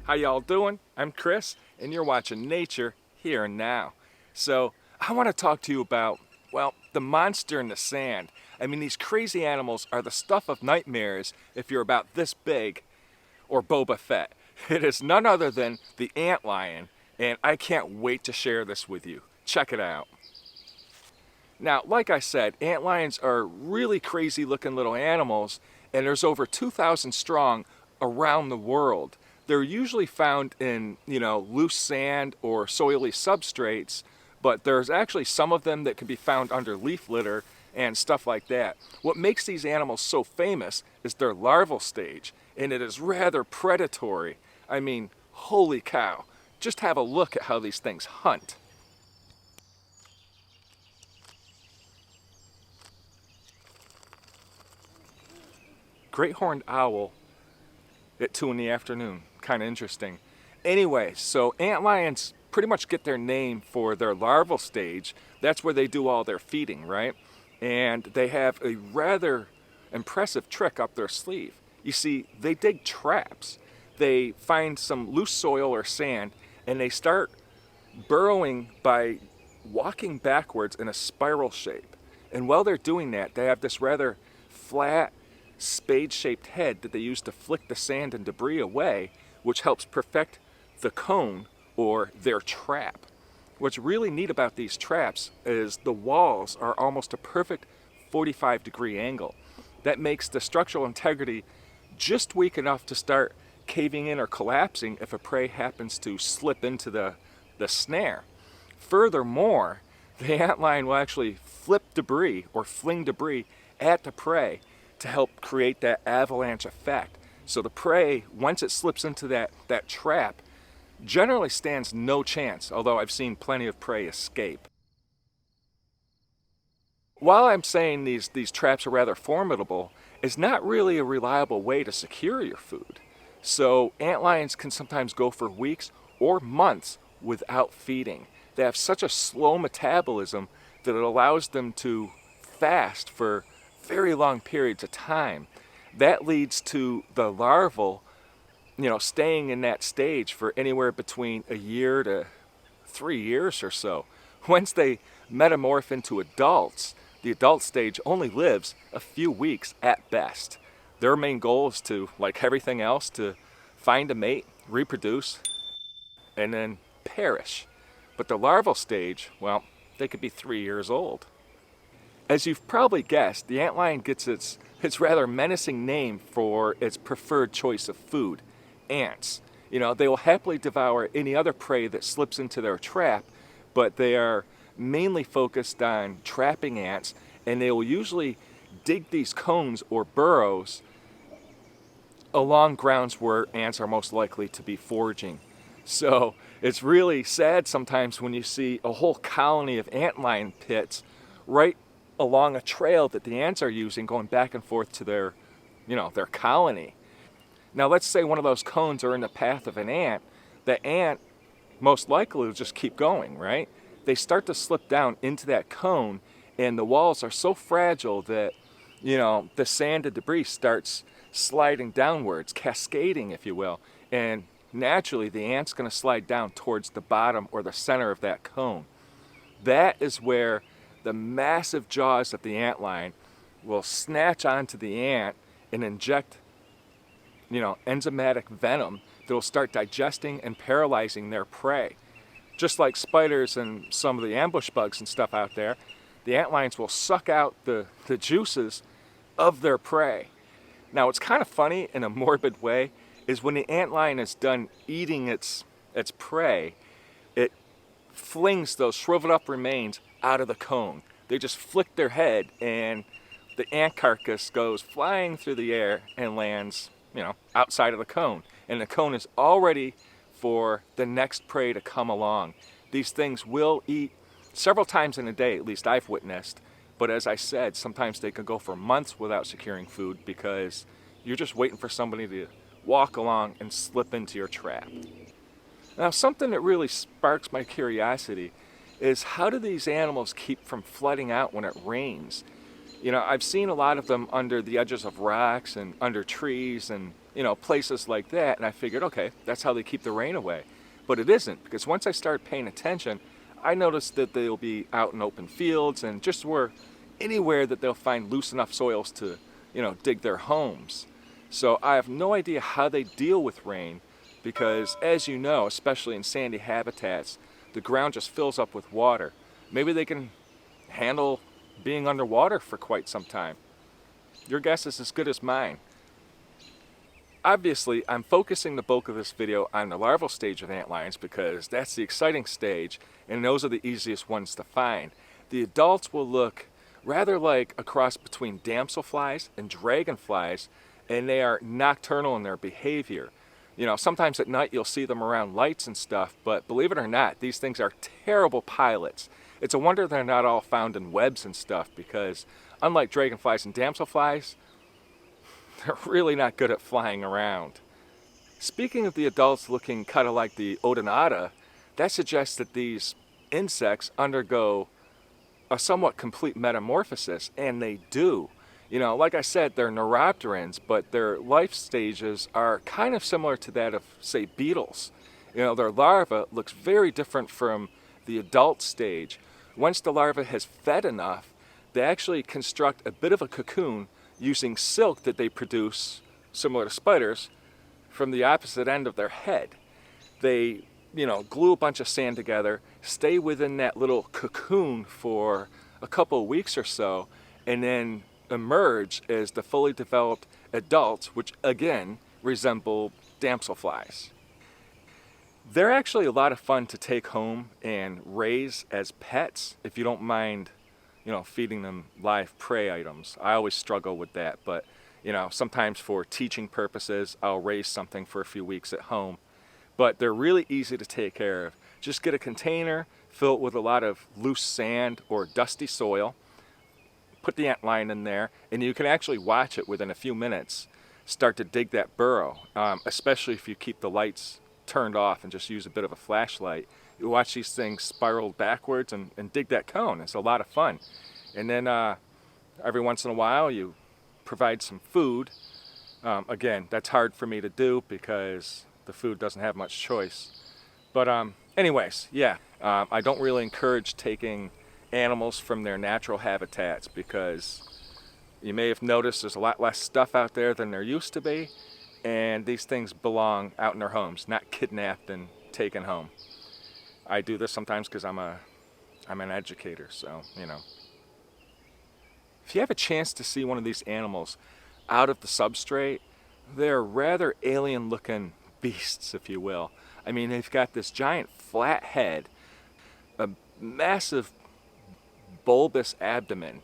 How y'all doing? I'm Chris, and you're watching Nature Here and Now. So, I want to talk to you about, well, the monster in the sand. I mean, these crazy animals are the stuff of nightmares if you're about this big, or Boba Fett. It is none other than the antlion, and I can't wait to share this with you. Check it out. Now, like I said, antlions are really crazy looking little animals, and there's over 2,000 strong around the world. They're usually found in, loose sand or soily substrates, but there's actually some of them that can be found under leaf litter and stuff like that. What makes these animals so famous is their larval stage, and it is rather predatory. I mean, holy cow. Just have a look at how these things hunt. Great horned owl at 2 in the afternoon. Kind of interesting. Anyway, so antlions pretty much get their name for their larval stage. That's where they do all their feeding, right? And they have a rather impressive trick up their sleeve. You see, they dig traps. They find some loose soil or sand, and they start burrowing by walking backwards in a spiral shape. And while they're doing that, they have this rather flat, spade-shaped head that they use to flick the sand and debris away, which helps perfect the cone or their trap. What's really neat about these traps is the walls are almost a perfect 45-degree angle. That makes the structural integrity just weak enough to start caving in or collapsing if a prey happens to slip into the snare. Furthermore, the antlion will actually flip debris or fling debris at the prey to help create that avalanche effect. So the prey, once it slips into that trap, generally stands no chance, although I've seen plenty of prey escape. While I'm saying these traps are rather formidable, it's not really a reliable way to secure your food. So antlions can sometimes go for weeks or months without feeding. They have such a slow metabolism that it allows them to fast for very long periods of time. That leads to the larval, staying in that stage for anywhere between a year to 3 years or so. Once they metamorph into adults, the adult stage only lives a few weeks at best. Their main goal is to, like everything else, to find a mate, reproduce, and then perish. But the larval stage, well, they could be 3 years old. As you've probably guessed, the antlion gets its rather menacing name for its preferred choice of food, ants. They will happily devour any other prey that slips into their trap, but they are mainly focused on trapping ants, and they will usually dig these cones or burrows along grounds where ants are most likely to be foraging. So it's really sad sometimes when you see a whole colony of antlion pits right along a trail that the ants are using, going back and forth to their colony. Now let's say one of those cones are in the path of an ant. The ant most likely will just keep going, right? They start to slip down into that cone, and the walls are so fragile that, the sand and debris starts sliding downwards, cascading, if you will, and naturally the ant's going to slide down towards the bottom or the center of that cone. That is where the massive jaws of the antlion will snatch onto the ant and inject, enzymatic venom that will start digesting and paralyzing their prey. Just like spiders and some of the ambush bugs and stuff out there, the antlions will suck out the juices of their prey. Now, what's kind of funny in a morbid way is when the antlion is done eating its prey, it flings those shriveled up remains out of the cone. They just flick their head, and the ant carcass goes flying through the air and lands, outside of the cone. And the cone is all ready for the next prey to come along. These things will eat several times in a day, at least I've witnessed. But as I said, sometimes they can go for months without securing food because you're just waiting for somebody to walk along and slip into your trap. Now, something that really sparks my curiosity is, how do these animals keep from flooding out when it rains? I've seen a lot of them under the edges of rocks and under trees and, places like that. And I figured, okay, that's how they keep the rain away. But it isn't, because once I started paying attention, I noticed that they'll be out in open fields and just anywhere that they'll find loose enough soils to, dig their homes. So I have no idea how they deal with rain because, as you know, especially in sandy habitats, the ground just fills up with water. Maybe they can handle being underwater for quite some time. Your guess is as good as mine. Obviously, I'm focusing the bulk of this video on the larval stage of antlions because that's the exciting stage and those are the easiest ones to find. The adults will look rather like a cross between damselflies and dragonflies, and they are nocturnal in their behavior. Sometimes at night you'll see them around lights and stuff, but believe it or not, these things are terrible pilots. It's a wonder they're not all found in webs and stuff because unlike dragonflies and damselflies, they're really not good at flying around. Speaking of the adults looking kind of like the Odonata, that suggests that these insects undergo a somewhat complete metamorphosis, and they do. Like I said, they're neuropterans, but their life stages are kind of similar to that of, say, beetles. Their larva looks very different from the adult stage. Once the larva has fed enough, they actually construct a bit of a cocoon using silk that they produce, similar to spiders, from the opposite end of their head. They, glue a bunch of sand together, stay within that little cocoon for a couple of weeks or so, and then emerge as the fully developed adults, which again resemble damselflies. They're actually a lot of fun to take home and raise as pets if you don't mind, feeding them live prey items. I always struggle with that, but sometimes for teaching purposes, I'll raise something for a few weeks at home. But they're really easy to take care of. Just get a container, fill it with a lot of loose sand or dusty soil, put the antlion in there, and you can actually watch it within a few minutes start to dig that burrow, especially if you keep the lights turned off and just use a bit of a flashlight. You watch these things spiral backwards and dig that cone. It's a lot of fun. And then every once in a while you provide some food. Again, that's hard for me to do because the food doesn't have much choice. But anyways, yeah, I don't really encourage taking animals from their natural habitats because you may have noticed there's a lot less stuff out there than there used to be, and these things belong out in their homes, not kidnapped and taken home. I do this sometimes because I'm an educator, so, If you have a chance to see one of these animals out of the substrate, they're rather alien-looking beasts, if you will. I mean, they've got this giant flat head, a massive bulbous abdomen,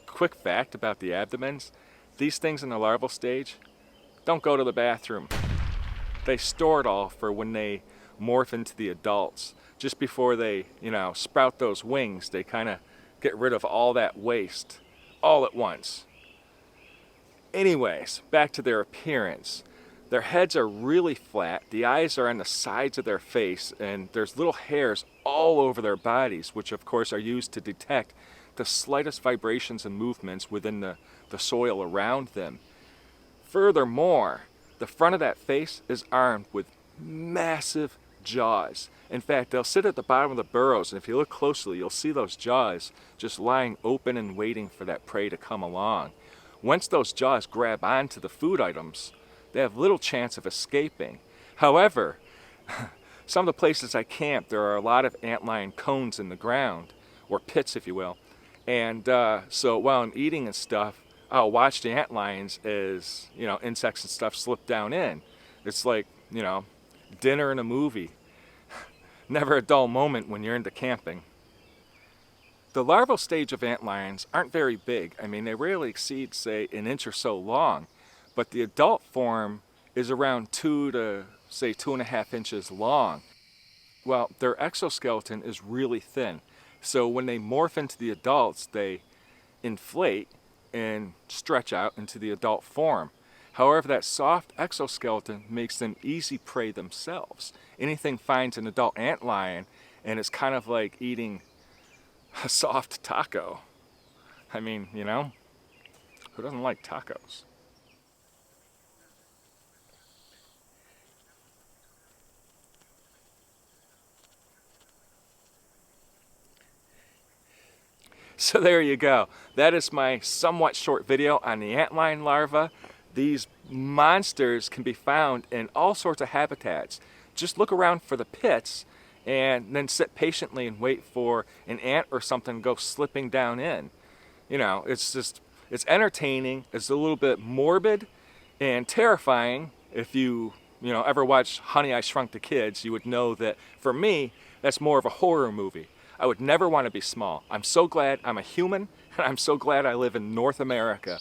Quick fact about the abdomens, these things in the larval stage don't go to the bathroom. They store it all for when they morph into the adults. Just before they, sprout those wings, they kind of get rid of all that waste all at once. Anyways, back to their appearance. Their heads are really flat, the eyes are on the sides of their face, and there's little hairs all over their bodies, which of course are used to detect the slightest vibrations and movements within the soil around them. Furthermore, the front of that face is armed with massive jaws. In fact, they'll sit at the bottom of the burrows, and if you look closely, you'll see those jaws just lying open and waiting for that prey to come along. Once those jaws grab onto the food items, they have little chance of escaping. However, some of the places I camp, there are a lot of antlion cones in the ground, or pits if you will, and so while I'm eating and stuff, I'll watch the antlions as, insects and stuff slip down in. It's like, dinner in a movie. Never a dull moment when you're into camping. The larval stage of antlions aren't very big. I mean, they rarely exceed, say, an inch or so long, but the adult form is around 2 to, say, 2.5 inches long. Well, their exoskeleton is really thin, so when they morph into the adults, they inflate and stretch out into the adult form. However, that soft exoskeleton makes them easy prey themselves. Anything finds an adult antlion, and it's kind of like eating a soft taco. I mean, you know, who doesn't like tacos? So there you go. That is my somewhat short video on the antlion larva. These monsters can be found in all sorts of habitats. Just look around for the pits and then sit patiently and wait for an ant or something to go slipping down in. You know, it's entertaining, it's a little bit morbid and terrifying. If you ever watch Honey, I Shrunk the Kids, you would know that for me, that's more of a horror movie. I would never want to be small. I'm so glad I'm a human, and I'm so glad I live in North America.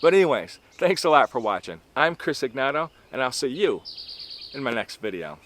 But anyways, thanks a lot for watching. I'm Chris Egnoto, and I'll see you in my next video.